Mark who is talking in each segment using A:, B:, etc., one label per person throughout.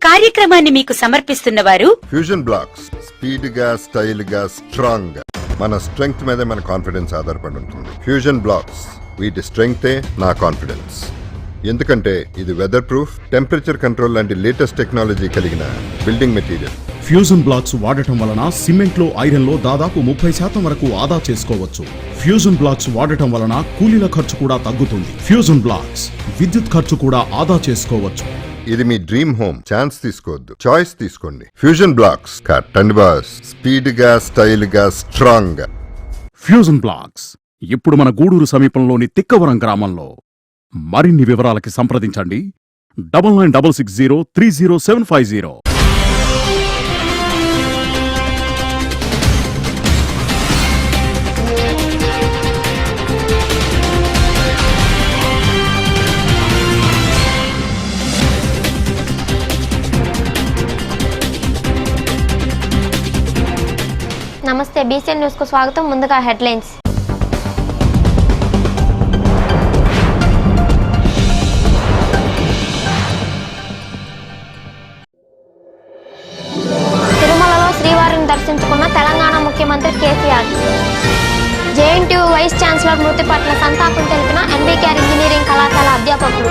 A: కార్యక్రమాన్ని మీకు సమర్పిస్తున్న వారు
B: ఫ్యూజన్ బ్లాక్స్. స్పీడ్ గా, స్టైల్ గా, స్ట్రాంగ్ గా. మన స్ట్రెంగ్త్ మీదే మన కాన్ఫిడెన్స్ ఆధారపడి ఉంటుంది. ఫ్యూజన్ బ్లాక్స్, వీటి స్ట్రెంగ్తే నా కాన్ఫిడెన్స్. ఎందుకంటే ఇది వెదర్ ప్రూఫ్, టెంపరేచర్ కంట్రోల్ లాంటి లేటెస్ట్ టెక్నాలజీ కలిగిన బిల్డింగ్ మెటీరియల్.
C: ఫ్యూజన్ బ్లాక్స్ వాడటం వలన సిమెంట్ లో, ఐరన్ లో దాదాపు 30% వరకు ఆదా చేసుకోవచ్చు. ఫ్యూజన్ బ్లాక్స్ వాడటం వలన కూలీల ఖర్చు కూడా తగ్గుతుంది. ఫ్యూజన్ బ్లాక్స్ విద్యుత్ ఖర్చు కూడా ఆదా చేసుకోవచ్చు.
B: ఇది మీ డ్రీమ్ హోమ్. ఛాన్స్ తీసుకోవద్దు, చాయిస్ తీసుకోండి. Fusion blocks. కట్టండి బాస్. స్పీడ్ గా, స్టైల్ గా, స్ట్రాంగ్ గా.
C: ఫ్యూజన్ బ్లాక్స్ ఇప్పుడు మన గూడూరు సమీపంలోని తిక్కవరం గ్రామంలో. మరిన్ని వివరాలకి సంప్రదించండి 9966030750.
D: నమస్తే, బీసీఎన్ న్యూస్ కు స్వాగతం. ముందుగా హెడ్లైన్స్. తిరుమలలో శ్రీవారిని దర్శించుకున్న తెలంగాణ ముఖ్యమంత్రి కేసీఆర్. జేఎన్టీయూ వైస్ ఛాన్సలర్ మృతి పట్ల సంతాపం తెలిపిన ఎన్బీకేఆర్ ఇంజనీరింగ్ కళాశాల అధ్యాపకులు.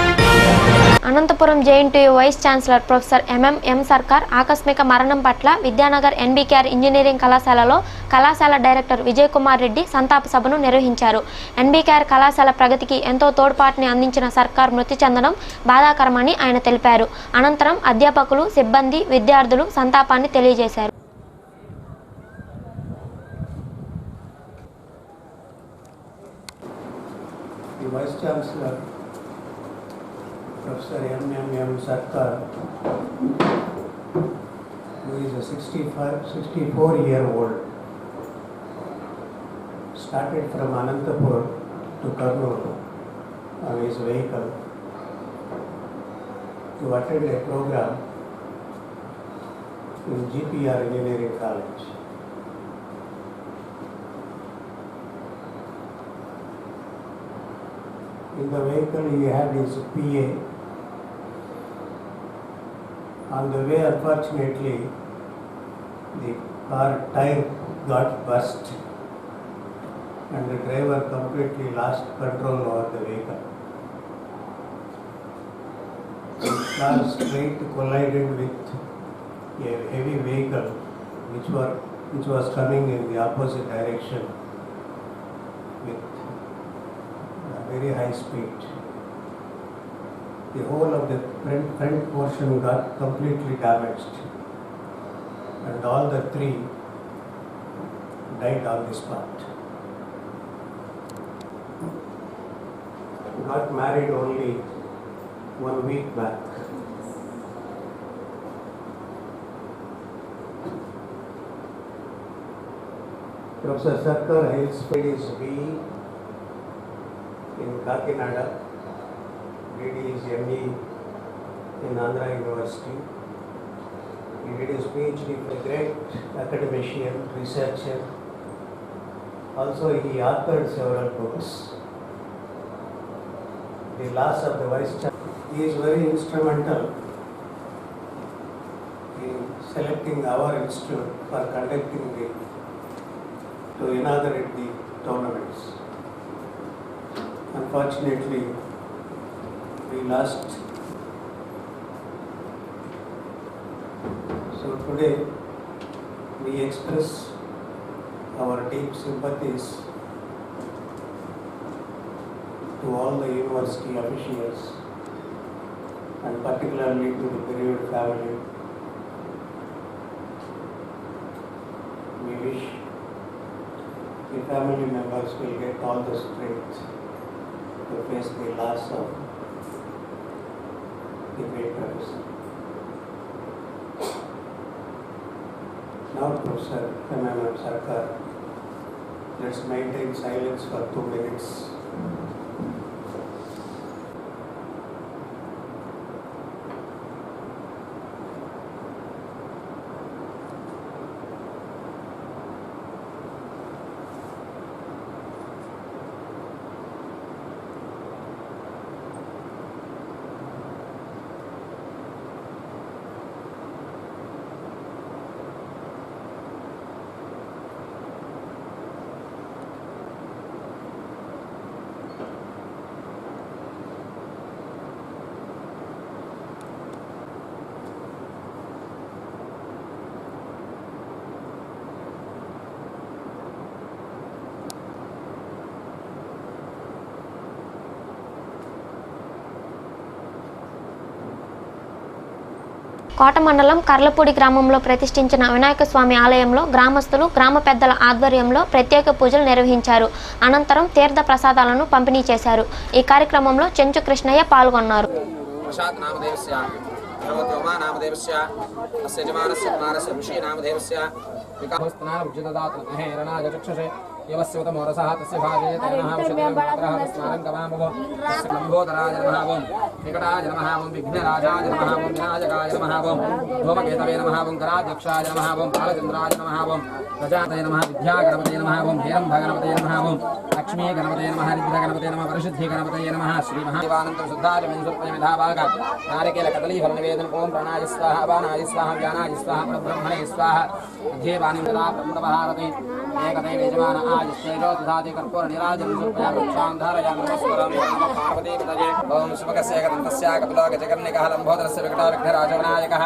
D: Anantapuram JNTU vice chancellor professor MM Sarkar ఆకస్మిక మరణం పట్ల విద్యానగర్ ఎన్బీకేఆర్ ఇంజనీరింగ్ కళాశాలలో కళాశాల డైరెక్టర్ విజయ్ కుమార్ రెడ్డి సంతాప సభను నిర్వహించారు. ఎన్బీకేఆర్ కళాశాల ప్రగతికి ఎంతో తోడ్పాటుని అందించిన సర్కార్ మృతి చెందడం బాధాకరమని ఆయన తెలిపారు. అనంతరం అధ్యాపకులు, సిబ్బంది, విద్యార్థులు సంతాపాన్ని తెలియజేశారు.
E: Vice Chancellor Professor M.M. Sarkar, who is a 64-year-old, started from Anantapur to Kurnool on his vehicle to attend a program in GPR Engineering College. In the vehicle he had his PA. On the way, unfortunately, the car tire got burst and the driver completely lost control over the vehicle. The car straight collided with a heavy vehicle which was coming in the opposite direction with very high speed. The whole of the front portion got completely damaged and all the three died on the spot. Got married only 1 week back. Professor Sarkar hails his BE in Kakinada. Did his ME in Andhra University. He did his PhD, a great academician, researcher. Also, he authored several books. The loss of the Vice Chancellor. He is very instrumental in selecting our institute for conducting to inaugurate the tournaments. Unfortunately, we lost. So today we express our deep sympathies to all the university officials and particularly to the bereaved family. We wish the family members will get all the strength to face the loss of the great professor. Now, Professor M.M. Sarkar, let's maintain silence for 2 minutes.
D: కోట మండలం కర్లపూడి గ్రామంలో ప్రతిష్ఠించిన వినాయక స్వామి ఆలయంలో గ్రామస్తులు గ్రామ పెద్దల ఆధ్వర్యంలో ప్రత్యేక పూజలు నిర్వహించారు. అనంతరం తీర్థ ప్రసాదాలను పంపిణీ చేశారు. ఈ కార్యక్రమంలో చెంచు కృష్ణయ్య పాల్గొన్నారు.
F: निकटाय नमः ओं विघ्नराजाय नमः ओं विनायकाय नमः ओं धूमकेतवे नमः ओं कराध्यक्षाय नमः ओं बालचन्द्राय नमः ओं प्रजातये नमः विद्यागणपतये नमः ओं हेरम्भगणपतये नमः ओं लक्ष्मीगणपतये नमः हरिद्रगणपतये नमः वरसिद्धिगणपतये नमः श्रीमहादेवानन्दं शुद्धाचमं सुप्तमिधाभाग नारिकेल कदलीफलनिवेदन ओं प्राणाय स्वाहा अपानाय स्वाहा व्यानाय स्वाहा परब्रह्मणे स्वाहा ध्येवानिं तदा ब्रह्मभारति एकदैव यजमान आयुष्येजो दधाति कर्पूर निराजनं समर्पयामि क्षान्धारयामि नमस्करोमि नमः पार्वतीपतये ओं शुभकस्य कदन्तस्य कपिलो गजकर्णिकः लम्बोदरस्य विकटविघ्नराजविनायकः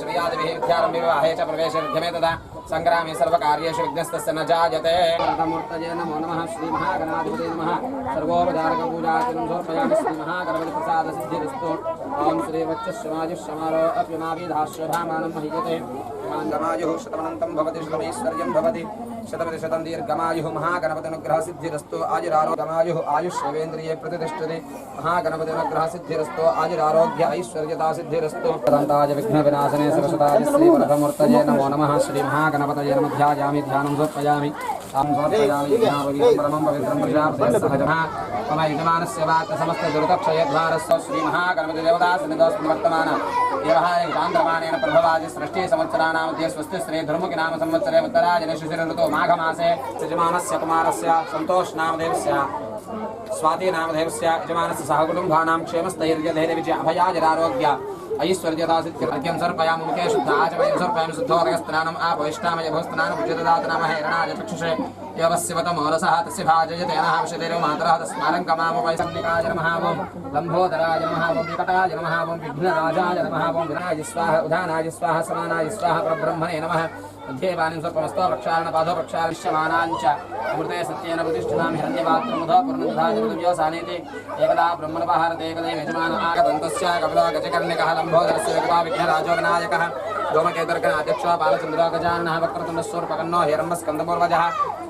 F: श्रीयादिभिः विद्यारम्भे विवाहे च प्रवेशे विद्यमे तदा संग्रामे सर्वकार्येषु विघ्नस्तस्य न जायते। मूर्तये नमो नमः श्रीमहागणाधिपतये नमः सर्वोपचारकपूजार्चनं समर्पयामि श्रीमहागणपतिप्रसादसिद्धिरस्तु ओं श्रीवक्षश्रमायुष्यमारो अप्यमाभिधाश्रभामानं महीयते मान्दमायुः शतमनन्तं भवति शतमैश्वर्यं भवति शतपति शतं दीर्घमायुः महागणपतिनुग्रहसिद्धिरस्तु आयुरारोग्यमायुः आयुष्यवेन्द्रिये प्रतिष्ठति महागणपतिनुग्रहसिद्धिरस्तु आयुरारोग्य ऐश्वर्यतासिद्धिरस्तु तदन्ताय विघ्नविनाशने सरस्वताय श्रीवरदमूर्तये नमो नमः श्रीमहागणपतये नमः ध्यायामि ध्यानं समर्पयामि परमं पवित्रं प्रजापतिसहजः मम यजमानस्य वाक् समस्तदुरितक्षयद्वारस्य श्रीमहागणपतिदेवतासन्निधोऽस्मिन् वर्तमान व्यवहारे चान्द्रमानेन प्रभवादि सृष्टिः संवत्सराणामध्ये स्वस्ति श्री धर्मुखि नाम संवत्सरे उत्तरायणे शिशिर ऋतु माघमासे यजमानस्य कुमारस्य सन्तोषनामदेवस्य स्वाति नामदेवस्य यजमानस्य सहकुटुम्बानां क्षेमस्थैर्यधैर्यविजय अभयाजरारोग्य ऐश्वर्यदासिद्धिर्घ्यं सर्पयामि मुखे शुद्ध आचमयं सर्पयामि शुद्धोदकस्नानम् आपोष्टामय भोस्नानं भुजददात नाम हैरणाय चक्षुषे यवस्यवतमोरसः तस्य भाजयते नः विशदेरो मातरः तस्मारं कमामवैसन्निकाय नमः ओं लम्बोदराय नमः ओं विकटाय नमः ओं विघ्नराजाय नमः ओं विनाय स्वाहा उदानाय स्वाहा समानाय स्वाहा परब्रह्मणे नमः ध्येवानिं स्वल्पमस्तो प्रक्षालन पादो प्रक्षालिष्यमानाञ्च अमृते सत्येन प्रतिष्ठितामि हिरण्यपात्रमुधो पूर्णदधाजनव्योसानेति एकदा ब्रह्मणपहारते एकदैव यजमान आगतन्तस्य कपिलो गजकर्णिकः लम्बोदरस्य विकटा विघ्नराजो विनायकः धूमकेतुर्गणाध्यक्षो बालचन्द्रो गजाननः वक्रतुण्डशूर्पकर्णो हिरण्यस्कन्दपूर्वजः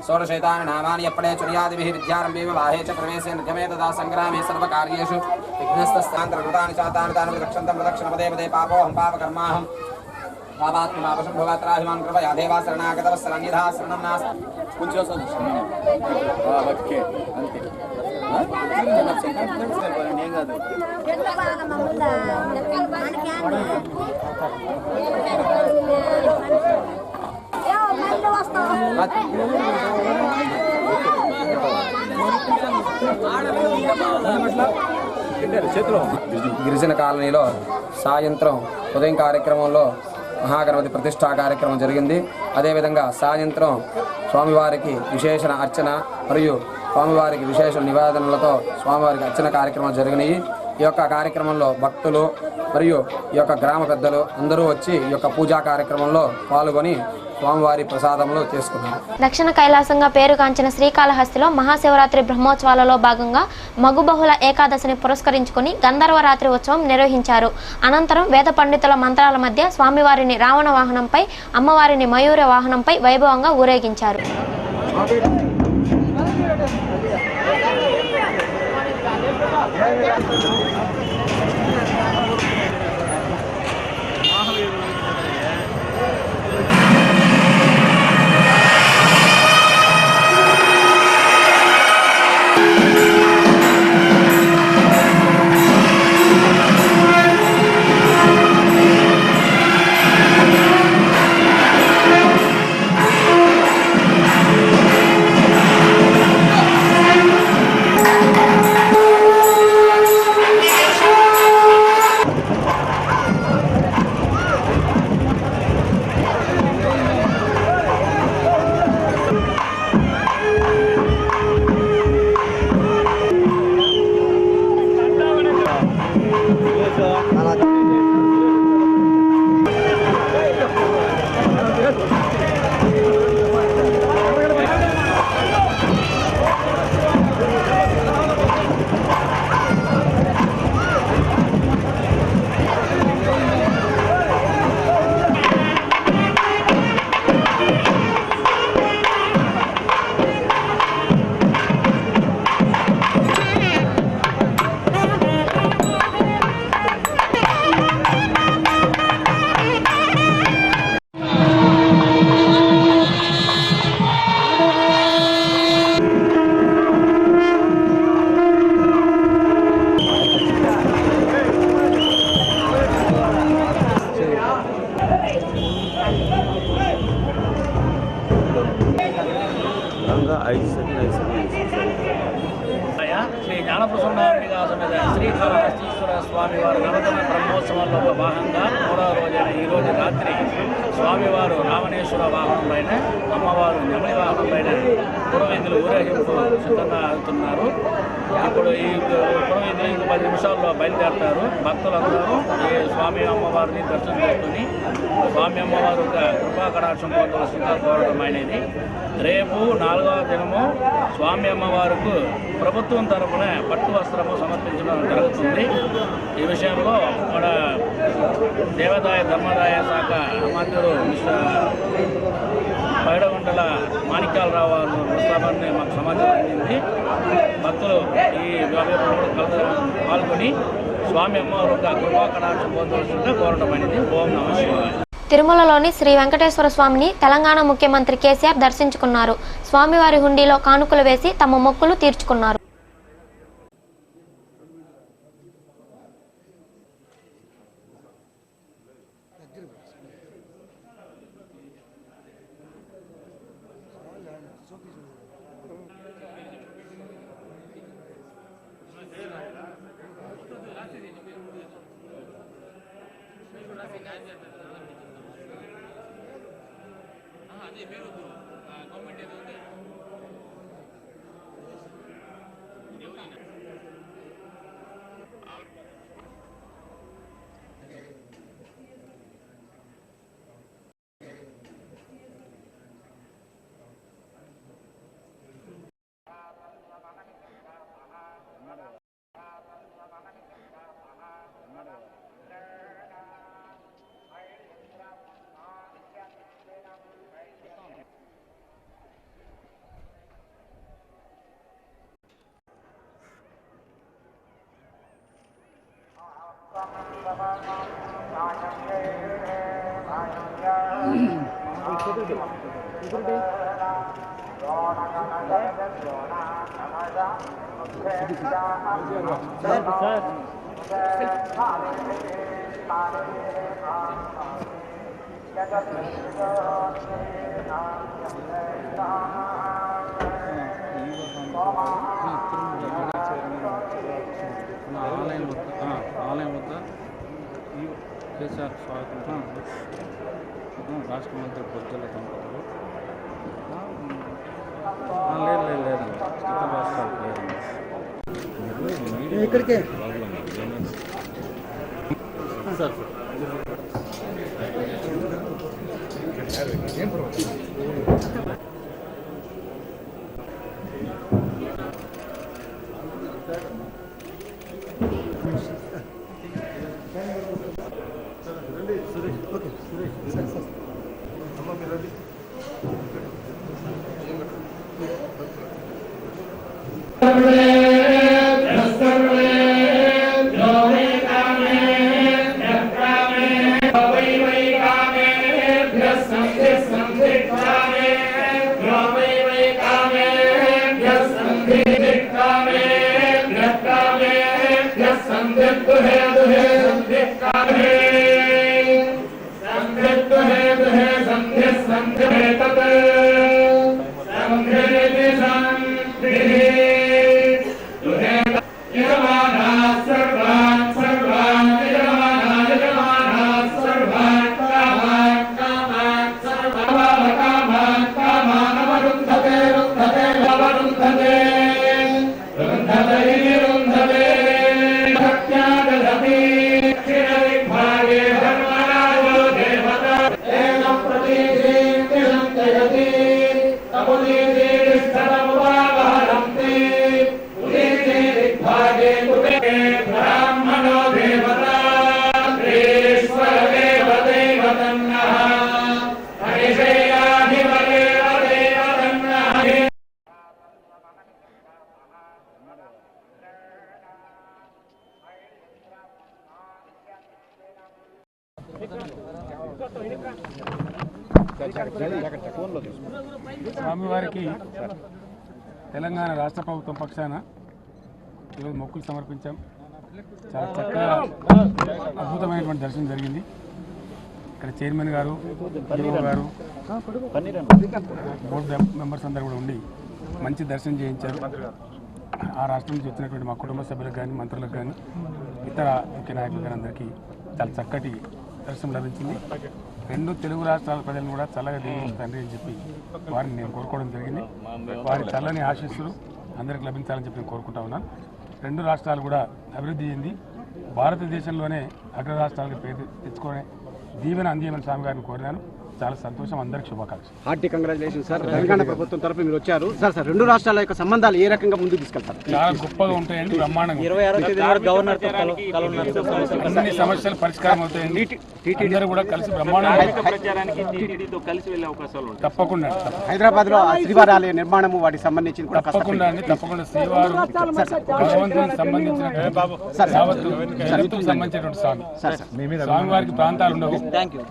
F: षोडशैतानि नामानि यप्पडे चुर्यादिभिः विद्यारम्भे विवाहे च प्रवेशे नृत्यमे तदा संग्रामे सर्वकार्येषु विघ्नस्तस्तान्तर्कृतानि चातानि तानि रक्षन्तं प्रदक्षिणपदे पदे पापोऽहं पापकर्माहम् पापात्मपापशम्भवत्राहिमान् कृपया देवा शरणागतवत्सरन्यथा शरणं नास्ति
G: ఓకే అంతే ఏం కాదు
F: గిరిజన కాలనీలో సాయంత్రం ఉదయం కార్యక్రమంలో మహాగణపతి ప్రతిష్టా కార్యక్రమం జరిగింది. అదేవిధంగా సాయంత్రం స్వామివారికి విశేష అర్చన మరియు స్వామివారికి విశేష నివేదనలతో స్వామివారికి అర్చన కార్యక్రమాలు జరిగినాయి. ఈ యొక్క కార్యక్రమంలో భక్తులు మరియు ఈ యొక్క గ్రామ పెద్దలు అందరూ వచ్చి ఈ యొక్క పూజా కార్యక్రమంలో పాల్గొని స్వామివారి ప్రసాదములు చేసుకున్నారు.
D: దక్షిణ కైలాసంగా పేరుగాంచిన శ్రీకాళహస్తిలో మహాశివరాత్రి బ్రహ్మోత్సవాలలో భాగంగా మగుబహుళ ఏకాదశిని పురస్కరించుకుని గంధర్వరాత్రి ఉత్సవం నిర్వహించారు. అనంతరం వేద పండితుల మంత్రాల మధ్య స్వామివారిని రావణ వాహనంపై, అమ్మవారిని మయూర వాహనంపై వైభవంగా ఊరేగించారు.
H: శ్రీ జ్ఞానప్రసన్నాంబికా సమేత శ్రీకాళహస్తీశ్వర స్వామివారు నవతమ బ్రహ్మోత్సవాల్లో భాగంగా 3వ రోజైన ఈరోజు రాత్రి స్వామివారు రామణేశ్వర వాహనం పైన, అమ్మవారు నెమలి వాహనం పైన పురవైద్యులు ఊరేగింపు సిద్ధంగా అవుతున్నారు. ఇప్పుడు ఈ పురవైద్యులు ఇంకో 10 నిమిషాల్లో బయలుదేరుతారు. భక్తులందరూ ఈ స్వామి అమ్మవారిని దర్శనం చేసుకుని స్వామి అమ్మవారు యొక్క కృపా కటాక్షం పొందవలసిందిగా కోరడం అనేది. రేపు 4వ దినము స్వామి అమ్మవారికి ప్రభుత్వం తరఫున పట్టు వస్త్రము సమర్పించడం జరుగుతుంది. ఈ విషయంలో మన దేవాదాయ ధర్మాదాయ శాఖ మంత్రులు పైడగుంటల మాణిక్యాలరావు వారు ప్రస్తావనని మాకు సమాచారం అందింది. భక్తులు ఈ వ్యాపారంలో పాల్గొని స్వామి అమ్మవారి యొక్క కృపా కటాక్షం పొందవలసిందిగా కోరడం అనేది. ఓం నమః శివాయ.
D: తిరుమలలోని శ్రీ వెంకటేశ్వర స్వామిని తెలంగాణ ముఖ్యమంత్రి కేసీఆర్ దర్శించుకున్నారు. స్వామివారి హుండీలో కానుకలు వేసి తమ మొక్కులు తీర్చుకున్నారు.
H: ఆలయం వద్ద కేసీఆర్ స్వాగతం రాష్ట్ర మంత్రి బొజ్జల దంపతులు లేదండి ఇతర రాష్ట్రాలు లేదండి ఇక్కడికే సార్
I: స్వామివారికి తెలంగాణ రాష్ట్ర ప్రభుత్వం పక్షాన ఈరోజు మొక్కులు సమర్పించాం. చాలా చక్కగా అద్భుతమైనటువంటి దర్శనం జరిగింది. ఇక్కడ చైర్మన్ గారు, ఈఓ గారు, బోర్డు మెంబర్స్ అందరూ కూడా ఉండి మంచి దర్శనం చేయించారు. ఆ రాష్ట్రం నుంచి వచ్చినటువంటి మా కుటుంబ సభ్యులకు కానీ, మంత్రులకు కానీ, ఇతర ముఖ్య నాయకులకు కానీ అందరికీ చాలా చక్కటి దర్శనం లభించింది. రెండు తెలుగు రాష్ట్రాల ప్రజలను కూడా చల్లగా దేవుడు తండ్రి అని చెప్పి వారిని నేను కోరుకోవడం జరిగింది. వారి చల్లని ఆశీస్సులు అందరికి లభించాలని చెప్పి నేను కోరుకుంటా ఉన్నాను. రెండు రాష్ట్రాలు కూడా అభివృద్ధి చెంది భారతదేశంలోనే అగ్ర రాష్ట్రాలకు పేరు తెచ్చుకునే దీవెన అందియమని స్వామి గారిని కోరినాను. చాలా సంతోషం. అందరికి శుభాకాంక్షలు.
J: Hearty congratulation sir. తెలంగాణ ప్రభుత్వం తరఫు మీరు వచ్చారు సార్. రెండు రాష్ట్రాల యొక్క సంబంధాలు ఏ రకంగా ముందుకు తీసుకెళ్తారు?
I: చాలా గొప్పగా ఉంటాయండి, బ్రహ్మాండంగా.
H: 26వ తేదీ గవర్నర్
I: అన్ని సమస్యలు పరిష్కారం అవుతాయండి. అందరూ కూడా కలిసి బ్రహ్మాండంగా
H: ప్రచారానికి టీటీడీతో కలిసి వెళ్ళే అవకాశాలు ఉంటాయి.
I: తప్పకుండా
J: హైదరాబాద్ లో శ్రీవారి ఆలయ నిర్మాణము వాటికి సంబంధించి కూడా
I: తప్పకుండా అండి, తప్పకుండా శ్రీవారు భగవంతునికి సంబంధించిన సంబంధించినటువంటి స్వామి. స్వామి వారికి ప్రాంతాలు ఉండవు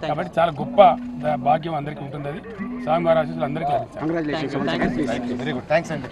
I: కాబట్టి చాలా గొప్ప భాగ్యం అందరికీ ఉంటుంది. అది స్వామివారి ఆశీస్సులు అందరికీ లభించాయి.
J: వెరీ గుడ్, థ్యాంక్స్ అండి.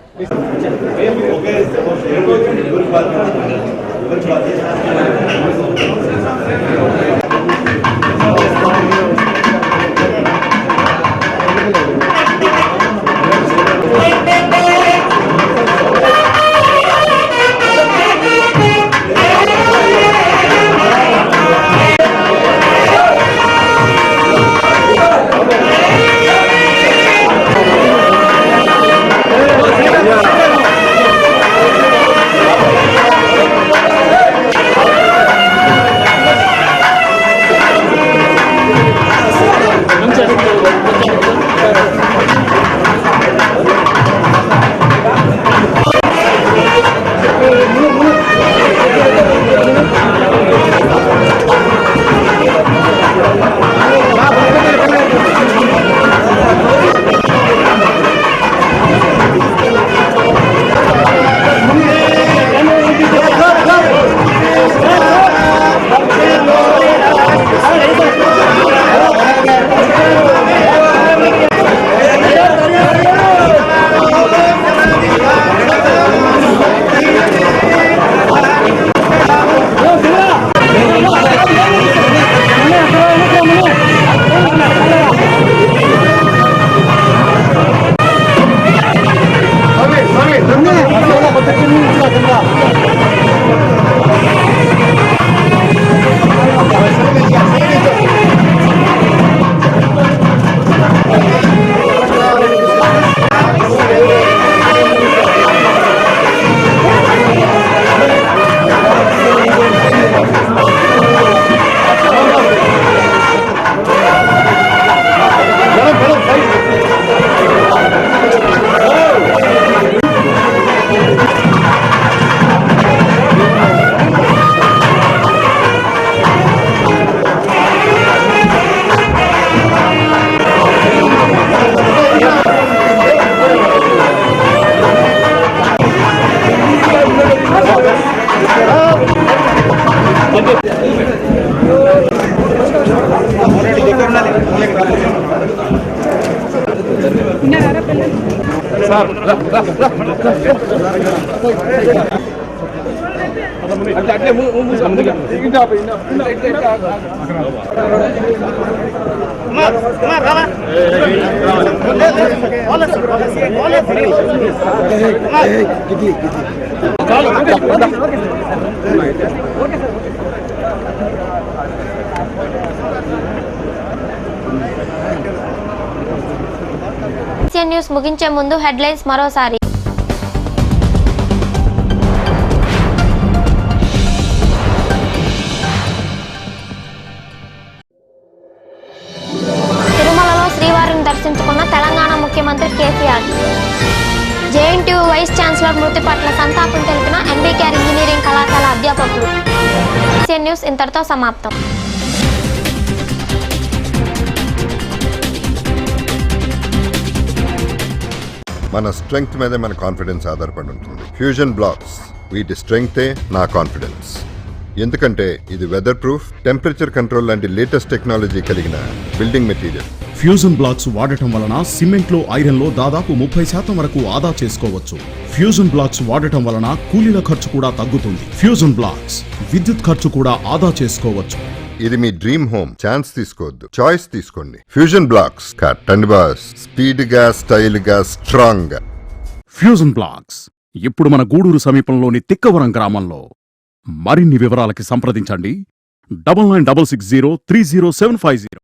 D: న్యూస్ ముగించే ముందు హెడ్లైన్స్ మరోసారి. తిరుమలలో శ్రీవారిని దర్శించుకున్న తెలంగాణ ముఖ్యమంత్రి కేసీఆర్. జేఎన్టీయూ వైస్ ఛాన్సలర్ మృతి పట్ల సంతాపం తెలిపిన ఎంబీకేఆర్ ఇంజనీరింగ్ కళాశాల అధ్యాపకులు. న్యూస్ ఇంతటితో సమాప్తం.
B: మన స్ట్రెంగ్త్ మీదే మన కాన్ఫిడెన్స్ ఆధారపడి ఉంటుంది. ఫ్యూజన్ బ్లాక్స్ వీటి స్ట్రెంగ్తే నా కాన్ఫిడెన్స్. ఎందుకంటే ఇది వెదర్ ప్రూఫ్, టెంపరేచర్ కంట్రోల్ లాంటి లేటెస్ట్ టెక్నాలజీ కలిగిన బిల్డింగ్ మెటీరియల్.
C: ఫ్యూజన్ బ్లాక్స్ వాడటం వలన సిమెంట్ లో ఐరన్ లో దాదాపు 30% వరకు ఆదా చేసుకోవచ్చు. ఫ్యూజన్ బ్లాక్స్ వాడటం వలన కూలీల ఖర్చు కూడా తగ్గుతుంది. ఫ్యూజన్ బ్లాక్స్ విద్యుత్ ఖర్చు కూడా ఆదా చేసుకోవచ్చు.
B: ఇది మీ డ్రీమ్ హోమ్. ఛాన్స్ తీసుకోవద్దు, చాయిస్ తీసుకోండి. ఫ్యూజన్ బ్లాక్స్ కట్టండి బాస్. స్పీడ్ గా, స్టైల్ గా, స్ట్రాంగ్ గా.
C: ఫ్యూజన్ బ్లాక్స్ ఇప్పుడు మన గూడూరు సమీపంలోని తిక్కవరం గ్రామంలో. మరిన్ని వివరాలకి సంప్రదించండి 9966030750.